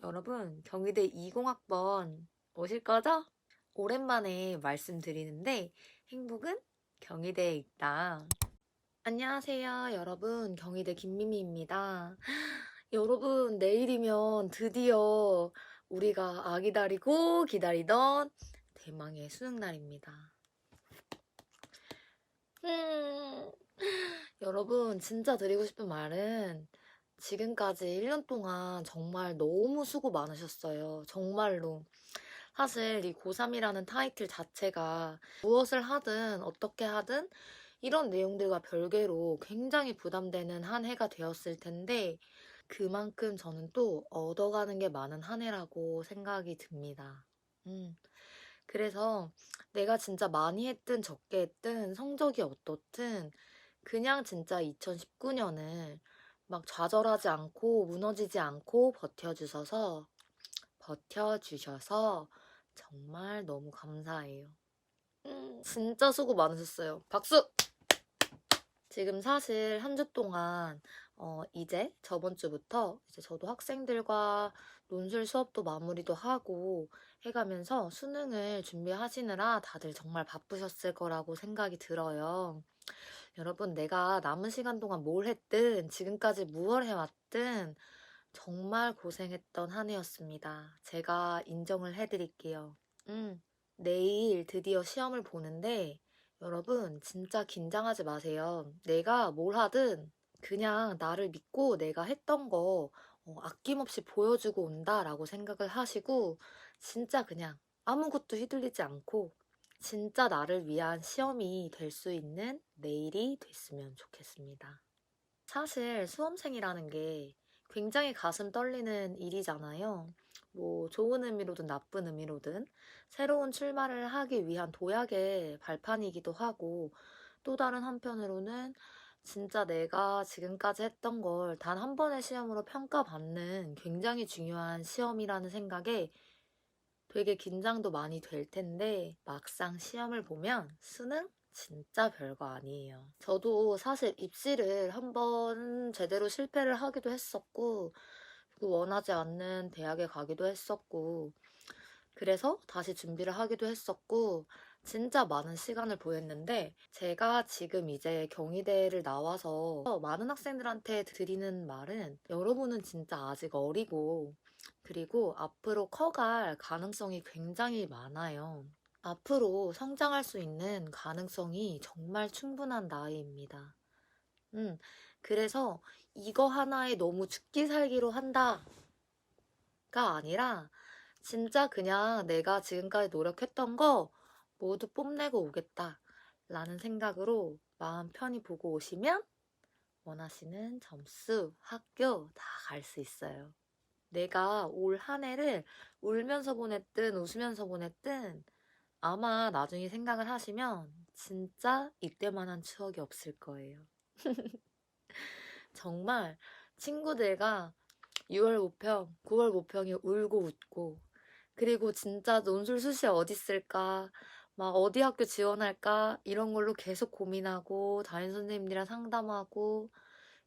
여러분, 경희대 20학번 오실 거죠? 오랜만에 말씀드리는데 행복은 경희대에 있다. 안녕하세요, 여러분. 경희대 김미미입니다. 여러분, 내일이면 드디어 우리가 기다리고 기다리던 대망의 수능날입니다. 음, 여러분, 진짜 드리고 싶은 말은 지금까지 1년 동안 정말 너무 수고 많으셨어요. 정말로. 사실 이 고3이라는 타이틀 자체가 무엇을 하든 어떻게 하든 이런 내용들과 별개로 굉장히 부담되는 한 해가 되었을 텐데 그만큼 저는 또 얻어가는 게 많은 한 해라고 생각이 듭니다. 음. 그래서 내가 진짜 많이 했든 적게 했든 성적이 어떻든 그냥 진짜 2019년을 막 좌절하지 않고 무너지지 않고 버텨주셔서 정말 너무 감사해요. 진짜 수고 많으셨어요. 박수! 지금 사실 한 주 동안 이제 저번 주부터 이제 저도 학생들과 논술 수업도 마무리도 하고 해가면서 수능을 준비하시느라 다들 정말 바쁘셨을 거라고 생각이 들어요. 여러분, 내가 남은 시간 동안 뭘 했든 지금까지 무얼 해왔든 정말 고생했던 한 해였습니다. 제가 인정을 해드릴게요. 내일 드디어 시험을 보는데 여러분 진짜 긴장하지 마세요. 내가 뭘 하든 그냥 나를 믿고 내가 했던 거 아낌없이 보여주고 온다라고 생각을 하시고 진짜 그냥 아무것도 휘둘리지 않고 진짜 나를 위한 시험이 될 수 있는 내일이 됐으면 좋겠습니다. 사실 수험생이라는 게 굉장히 가슴 떨리는 일이잖아요. 뭐 좋은 의미로든 나쁜 의미로든 새로운 출발을 하기 위한 도약의 발판이기도 하고 또 다른 한편으로는 진짜 내가 지금까지 했던 걸 단 한 번의 시험으로 평가받는 굉장히 중요한 시험이라는 생각에 되게 긴장도 많이 될 텐데 막상 시험을 보면 수능 진짜 별거 아니에요. 저도 사실 입시를 한번 제대로 실패를 하기도 했었고 원하지 않는 대학에 가기도 했었고 그래서 다시 준비를 하기도 했었고 진짜 많은 시간을 보냈는데 제가 지금 이제 경희대를 나와서 많은 학생들한테 드리는 말은 여러분은 진짜 아직 어리고 그리고 앞으로 커갈 가능성이 굉장히 많아요. 앞으로 성장할 수 있는 가능성이 정말 충분한 나이입니다. 음, 그래서 이거 하나에 너무 죽기 살기로 한다가 아니라 진짜 그냥 내가 지금까지 노력했던 거 모두 뽐내고 오겠다 라는 생각으로 마음 편히 보고 오시면 원하시는 점수, 학교 다 갈 수 있어요. 내가 올 한 해를 울면서 보냈든 웃으면서 보냈든 아마 나중에 생각을 하시면 진짜 이때만한 추억이 없을 거예요. 정말 친구들과 6월 모평, 9월 모평이 울고 웃고 그리고 진짜 논술 수시 어디 쓸까 막 어디 학교 지원할까 이런 걸로 계속 고민하고 담임 선생님들이랑 상담하고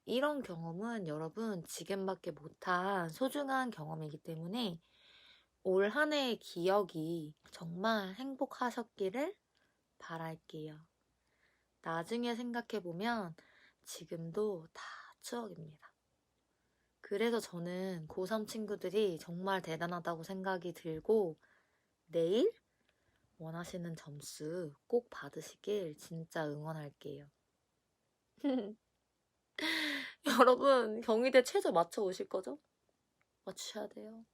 이런 경험은 여러분 지금밖에 못한 소중한 경험이기 때문에 올 한 해의 기억이 정말 행복하셨기를 바랄게요. 나중에 생각해보면 지금도 다 추억입니다. 그래서 저는 고3 친구들이 정말 대단하다고 생각이 들고 내일 원하시는 점수 꼭 받으시길 진짜 응원할게요. 여러분 경희대 최저 맞춰 오실 거죠? 맞추셔야 돼요.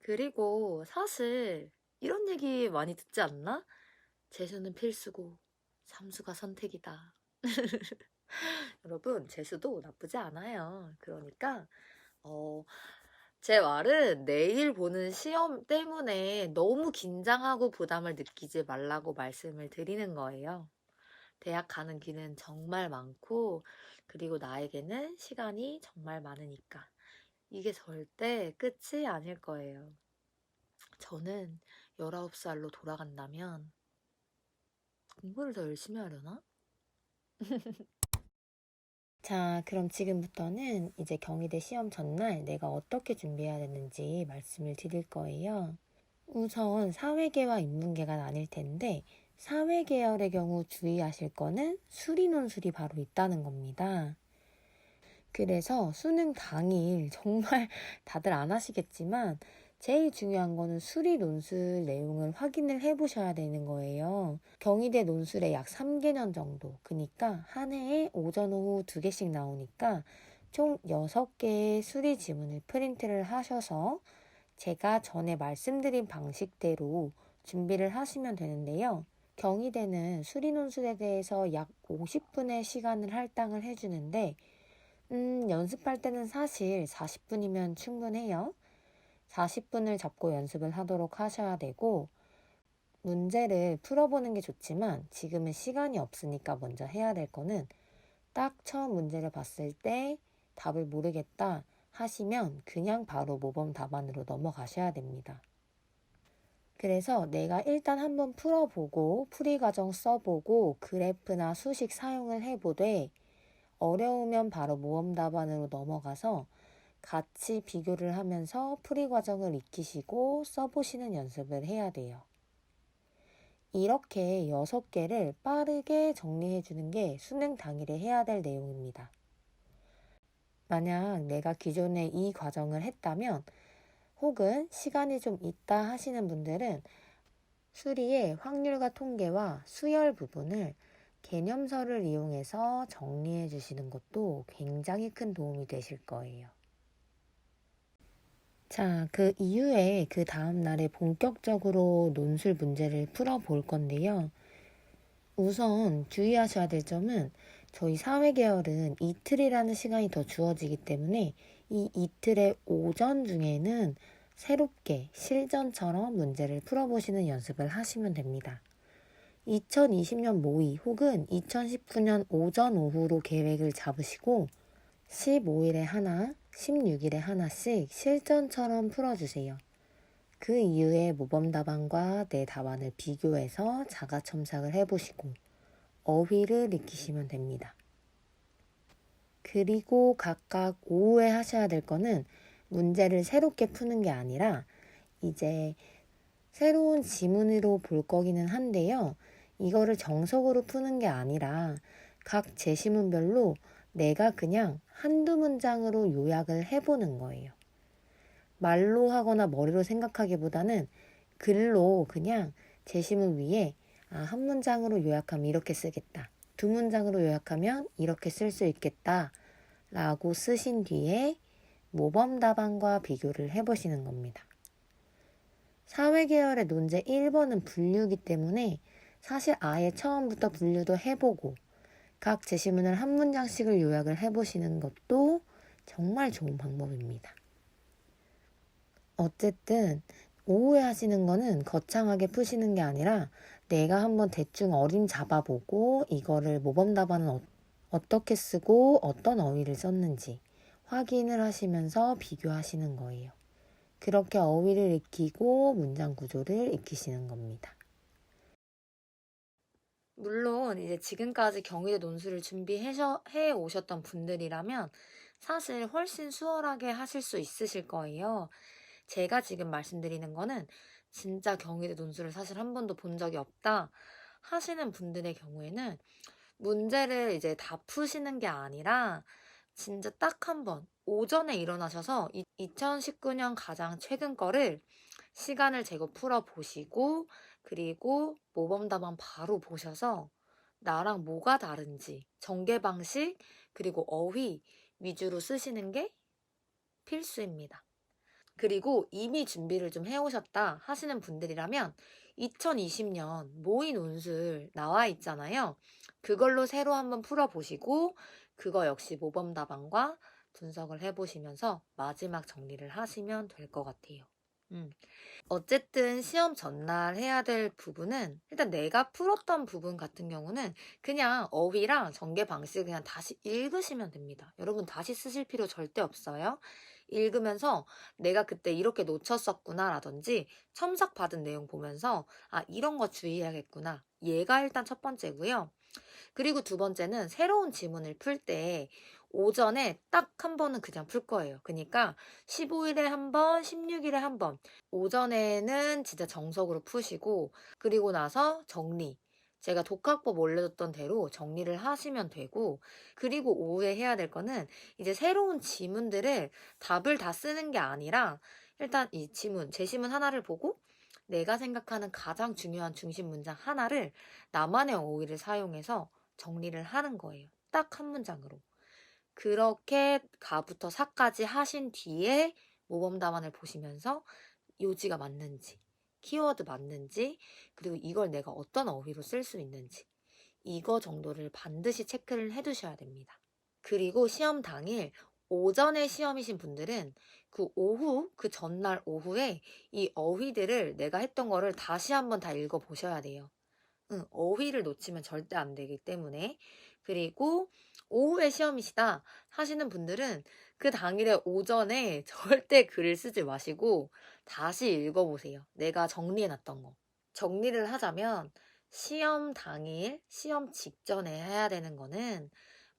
그리고 사실 이런 얘기 많이 듣지 않나? 재수는 필수고 삼수가 선택이다. 여러분 재수도 나쁘지 않아요. 그러니까 제 말은 내일 보는 시험 때문에 너무 긴장하고 부담을 느끼지 말라고 말씀을 드리는 거예요. 대학 가는 길은 정말 많고 그리고 나에게는 시간이 정말 많으니까 이게 절대 끝이 아닐 거예요. 저는 19살로 돌아간다면 공부를 더 열심히 하려나? 자, 그럼 지금부터는 이제 경희대 시험 전날 내가 어떻게 준비해야 되는지 말씀을 드릴 거예요. 우선 사회계와 인문계가 나뉠 텐데 사회계열의 경우 주의하실 거는 수리 논술이 바로 있다는 겁니다. 그래서 수능 당일 정말 다들 안 하시겠지만 제일 중요한 거는 수리 논술 내용을 확인을 해보셔야 되는 거예요. 경희대 논술에 약 3개년 정도, 그러니까 한 해에 오전, 오후 2개씩 나오니까 총 6개의 수리 지문을 프린트를 하셔서 제가 전에 말씀드린 방식대로 준비를 하시면 되는데요. 경희대는 수리 논술에 대해서 약 50분의 시간을 할당을 해주는데 연습할 때는 사실 40분이면 충분해요. 40분을 잡고 연습을 하도록 하셔야 되고, 문제를 풀어보는 게 좋지만 지금은 시간이 없으니까 먼저 해야 될 거는 딱 처음 문제를 봤을 때 답을 모르겠다 하시면 그냥 바로 모범 답안으로 넘어가셔야 됩니다. 그래서 내가 일단 한번 풀어보고 풀이 과정 써보고 그래프나 수식 사용을 해보되 어려우면 바로 모범 답안으로 넘어가서 같이 비교를 하면서 풀이 과정을 익히시고 써보시는 연습을 해야 돼요. 이렇게 6개를 빠르게 정리해 주는 게 수능 당일에 해야 될 내용입니다. 만약 내가 기존에 이 과정을 했다면 혹은 시간이 좀 있다 하시는 분들은 수리의 확률과 통계와 수열 부분을 개념서를 이용해서 정리해 주시는 것도 굉장히 큰 도움이 되실 거예요. 자, 그 이후에 그 다음 날에 본격적으로 논술 문제를 풀어볼 건데요. 우선 주의하셔야 될 점은 저희 사회계열은 이틀이라는 시간이 더 주어지기 때문에 이 이틀의 오전 중에는 새롭게 실전처럼 문제를 풀어보시는 연습을 하시면 됩니다. 2020년 모의 혹은 2019년 오전 오후로 계획을 잡으시고 15일에 하나, 16일에 하나씩 실전처럼 풀어주세요. 그 이후에 모범 답안과 내 답안을 비교해서 자가 첨삭을 해보시고 어휘를 익히시면 됩니다. 그리고 각각 오후에 하셔야 될 거는 문제를 새롭게 푸는 게 아니라 이제 새로운 지문으로 볼 거기는 한데요. 이거를 정석으로 푸는 게 아니라 각 제시문별로 내가 그냥 한두 문장으로 요약을 해보는 거예요. 말로 하거나 머리로 생각하기보다는 글로 그냥 제시문 위에 한 문장으로 요약하면 이렇게 쓰겠다. 두 문장으로 요약하면 이렇게 쓸 수 있겠다. 라고 쓰신 뒤에 모범 답안과 비교를 해보시는 겁니다. 사회계열의 논제 1번은 분류이기 때문에 사실 아예 처음부터 분류도 해보고 각 제시문을 한 문장씩을 요약을 해보시는 것도 정말 좋은 방법입니다. 어쨌든 오후에 하시는 거는 거창하게 푸시는 게 아니라 내가 한번 대충 어림 잡아보고 이거를 모범 답안은 어떻게 쓰고 어떤 어휘를 썼는지 확인을 하시면서 비교하시는 거예요. 그렇게 어휘를 익히고 문장 구조를 익히시는 겁니다. 물론 이제 지금까지 경희대 논술을 준비해 오셨던 분들이라면 사실 훨씬 수월하게 하실 수 있으실 거예요. 제가 지금 말씀드리는 거는 진짜 경희대 논술을 사실 한 번도 본 적이 없다 하시는 분들의 경우에는 문제를 이제 다 푸시는 게 아니라 진짜 딱 한 번 오전에 일어나셔서 2019년 가장 최근 거를 시간을 재고 풀어보시고 그리고 모범 답안 바로 보셔서 나랑 뭐가 다른지 전개 방식 그리고 어휘 위주로 쓰시는 게 필수입니다. 그리고 이미 준비를 좀 해오셨다 하시는 분들이라면 2020년 모의 논술 나와 있잖아요. 그걸로 새로 한번 풀어보시고 그거 역시 모범 답안과 분석을 해보시면서 마지막 정리를 하시면 될 것 같아요. 어쨌든 시험 전날 해야 될 부분은 일단 내가 풀었던 부분 같은 경우는 그냥 어휘랑 전개 방식 그냥 다시 읽으시면 됩니다. 여러분 다시 쓰실 필요 절대 없어요. 읽으면서 내가 그때 이렇게 놓쳤었구나 라든지 첨삭 받은 내용 보면서 이런 거 주의해야겠구나. 얘가 일단 첫 번째고요. 그리고 두 번째는 새로운 지문을 풀 때 오전에 딱 한 번은 그냥 풀 거예요. 그러니까 15일에 한 번, 16일에 한 번. 오전에는 진짜 정석으로 푸시고 그리고 나서 정리. 제가 독학법 올려줬던 대로 정리를 하시면 되고 그리고 오후에 해야 될 거는 이제 새로운 지문들을 답을 다 쓰는 게 아니라 일단 이 지문, 제시문 하나를 보고 내가 생각하는 가장 중요한 중심 문장 하나를 나만의 어휘를 사용해서 정리를 하는 거예요. 딱 한 문장으로. 그렇게 가부터 사까지 하신 뒤에 모범 답안을 보시면서 요지가 맞는지, 키워드 맞는지, 그리고 이걸 내가 어떤 어휘로 쓸 수 있는지 이거 정도를 반드시 체크를 해두셔야 됩니다. 그리고 시험 당일 오전에 시험이신 분들은 그 오후, 그 전날 오후에 이 어휘들을 내가 했던 거를 다시 한번 다 읽어보셔야 돼요. 어휘를 놓치면 절대 안 되기 때문에. 그리고 오후에 시험이시다 하시는 분들은 그 당일에 오전에 절대 글을 쓰지 마시고 다시 읽어보세요. 내가 정리해놨던 거. 정리를 하자면 시험 당일, 시험 직전에 해야 되는 거는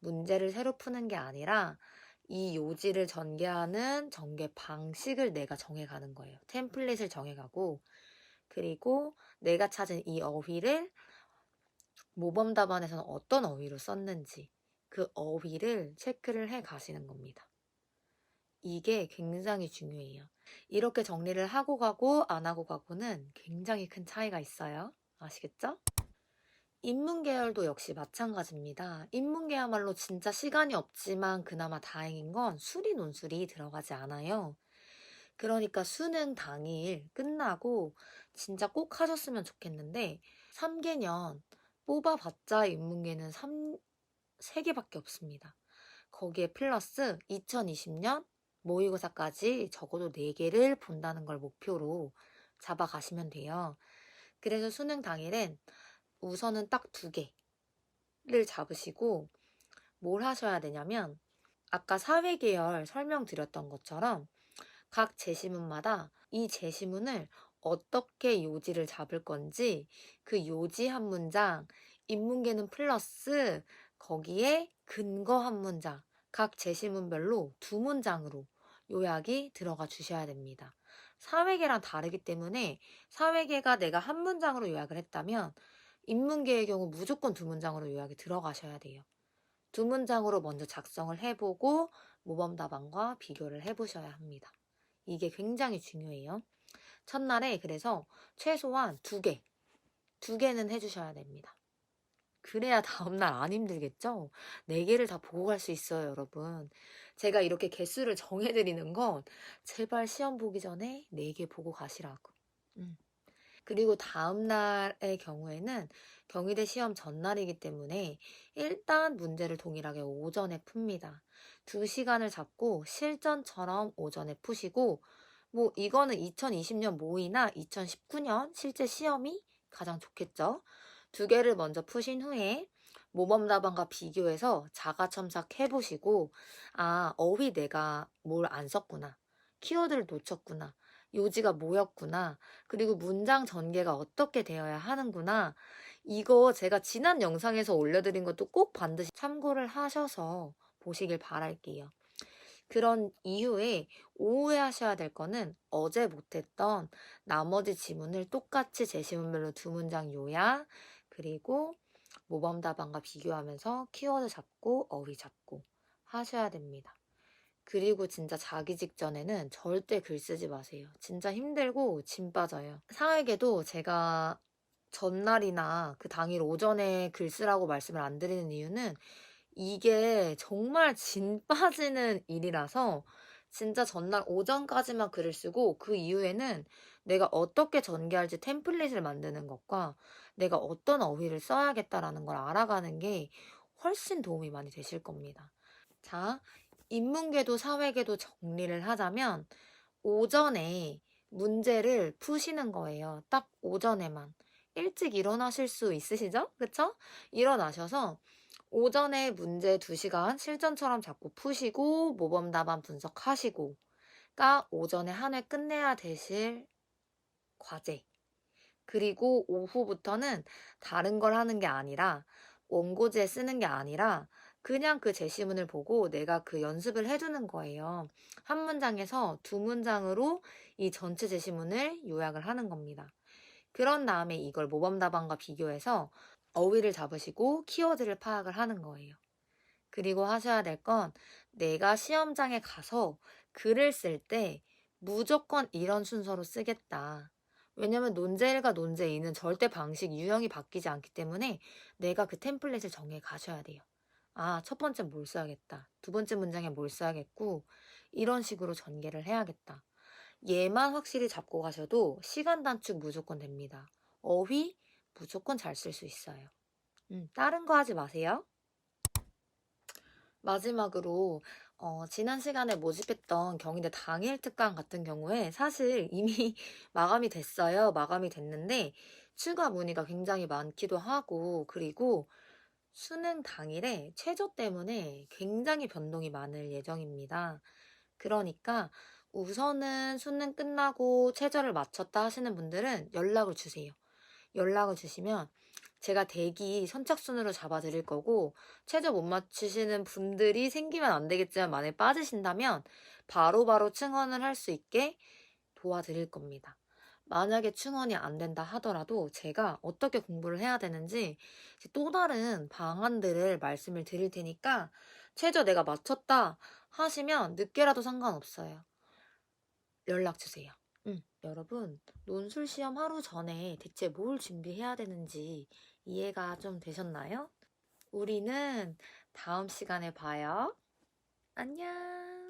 문제를 새로 푸는 게 아니라 이 요지를 전개하는 전개 방식을 내가 정해가는 거예요. 템플릿을 정해가고 그리고 내가 찾은 이 어휘를 모범 답안에서는 어떤 어휘로 썼는지 그 어휘를 체크를 해 가시는 겁니다. 이게 굉장히 중요해요. 이렇게 정리를 하고 가고 안 하고 가고는 굉장히 큰 차이가 있어요. 아시겠죠? 인문계열도 역시 마찬가지입니다. 인문계야말로 진짜 시간이 없지만 그나마 다행인 건 수리 논술이 들어가지 않아요. 그러니까 수능 당일 끝나고 진짜 꼭 하셨으면 좋겠는데 3개년 뽑아봤자 인문계는 3개밖에 없습니다. 거기에 플러스 2020년 모의고사까지 적어도 4개를 본다는 걸 목표로 잡아가시면 돼요. 그래서 수능 당일엔 우선은 딱 2개를 잡으시고 뭘 하셔야 되냐면 아까 사회계열 설명드렸던 것처럼 각 제시문마다 이 제시문을 어떻게 요지를 잡을 건지 그 요지 한 문장, 인문계는 플러스 거기에 근거 한 문장, 각 제시문별로 2문장으로 요약이 들어가 주셔야 됩니다. 사회계랑 다르기 때문에 사회계가 내가 한 문장으로 요약을 했다면 인문계의 경우 무조건 2문장으로 요약이 들어가셔야 돼요. 2문장으로 먼저 작성을 해보고 모범 답안과 비교를 해보셔야 합니다. 이게 굉장히 중요해요. 첫날에 그래서 최소한 2개는 해주셔야 됩니다. 그래야 다음날 안 힘들겠죠? 4개를 다 보고 갈 수 있어요, 여러분. 제가 이렇게 개수를 정해드리는 건 제발 시험 보기 전에 4개 보고 가시라고. 그리고 다음날의 경우에는 경희대 시험 전날이기 때문에 일단 문제를 동일하게 오전에 풉니다. 2시간을 잡고 실전처럼 오전에 푸시고 뭐 이거는 2020년 모의나 2019년 실제 시험이 가장 좋겠죠. 2개를 먼저 푸신 후에 모범 답안과 비교해서 자가 첨삭 해보시고 아 어휘 내가 뭘 안 썼구나. 키워드를 놓쳤구나. 요지가 뭐였구나. 그리고 문장 전개가 어떻게 되어야 하는구나. 이거 제가 지난 영상에서 올려드린 것도 꼭 반드시 참고를 하셔서 보시길 바랄게요. 그런 이후에 오후에 하셔야 될 거는 어제 못했던 나머지 지문을 똑같이 제시문별로 2문장 요약, 그리고 모범 답안과 비교하면서 키워드 잡고 어휘 잡고 하셔야 됩니다. 그리고 진짜 자기 직전에는 절대 글 쓰지 마세요. 진짜 힘들고 진 빠져요. 사회계도 제가 전날이나 그 당일 오전에 글 쓰라고 말씀을 안 드리는 이유는 이게 정말 진 빠지는 일이라서 진짜 전날 오전까지만 글을 쓰고 그 이후에는 내가 어떻게 전개할지 템플릿을 만드는 것과 내가 어떤 어휘를 써야겠다라는 걸 알아가는 게 훨씬 도움이 많이 되실 겁니다. 자, 인문계도 사회계도 정리를 하자면 오전에 문제를 푸시는 거예요. 딱 오전에만. 일찍 일어나실 수 있으시죠? 그쵸? 일어나셔서 오전에 문제 2시간 실전처럼 자꾸 푸시고 모범 답안 분석하시고가 오전에 한 해 끝내야 되실 과제. 그리고 오후부터는 다른 걸 하는 게 아니라 원고지에 쓰는 게 아니라 그냥 그 제시문을 보고 내가 그 연습을 해두는 거예요. 한 문장에서 두 문장으로 이 전체 제시문을 요약을 하는 겁니다. 그런 다음에 이걸 모범답안과 비교해서 어휘를 잡으시고 키워드를 파악을 하는 거예요. 그리고 하셔야 될 건 내가 시험장에 가서 글을 쓸 때 무조건 이런 순서로 쓰겠다. 왜냐면 논제 1과 논제 2는 절대 방식, 유형이 바뀌지 않기 때문에 내가 그 템플릿을 정해 가셔야 돼요. 아, 첫 번째 뭘 써야겠다. 두 번째 문장에 뭘 써야겠고, 이런 식으로 전개를 해야겠다. 얘만 확실히 잡고 가셔도 시간 단축 무조건 됩니다. 어휘 무조건 잘 쓸 수 있어요. 다른 거 하지 마세요. 마지막으로 지난 시간에 모집했던 경희대 당일 특강 같은 경우에 사실 이미 마감이 됐어요. 마감이 됐는데 추가 문의가 굉장히 많기도 하고 그리고 수능 당일에 최저 때문에 굉장히 변동이 많을 예정입니다. 그러니까 우선은 수능 끝나고 최저를 맞췄다 하시는 분들은 연락을 주세요. 연락을 주시면 제가 대기 선착순으로 잡아드릴 거고 최저 못 맞추시는 분들이 생기면 안 되겠지만 만약에 빠지신다면 바로바로 충원을 할 수 있게 도와드릴 겁니다. 만약에 충원이 안 된다 하더라도 제가 어떻게 공부를 해야 되는지 또 다른 방안들을 말씀을 드릴 테니까 최저 내가 맞췄다 하시면 늦게라도 상관없어요. 연락 주세요. 여러분, 논술 시험 하루 전에 대체 뭘 준비해야 되는지 이해가 좀 되셨나요? 우리는 다음 시간에 봐요. 안녕.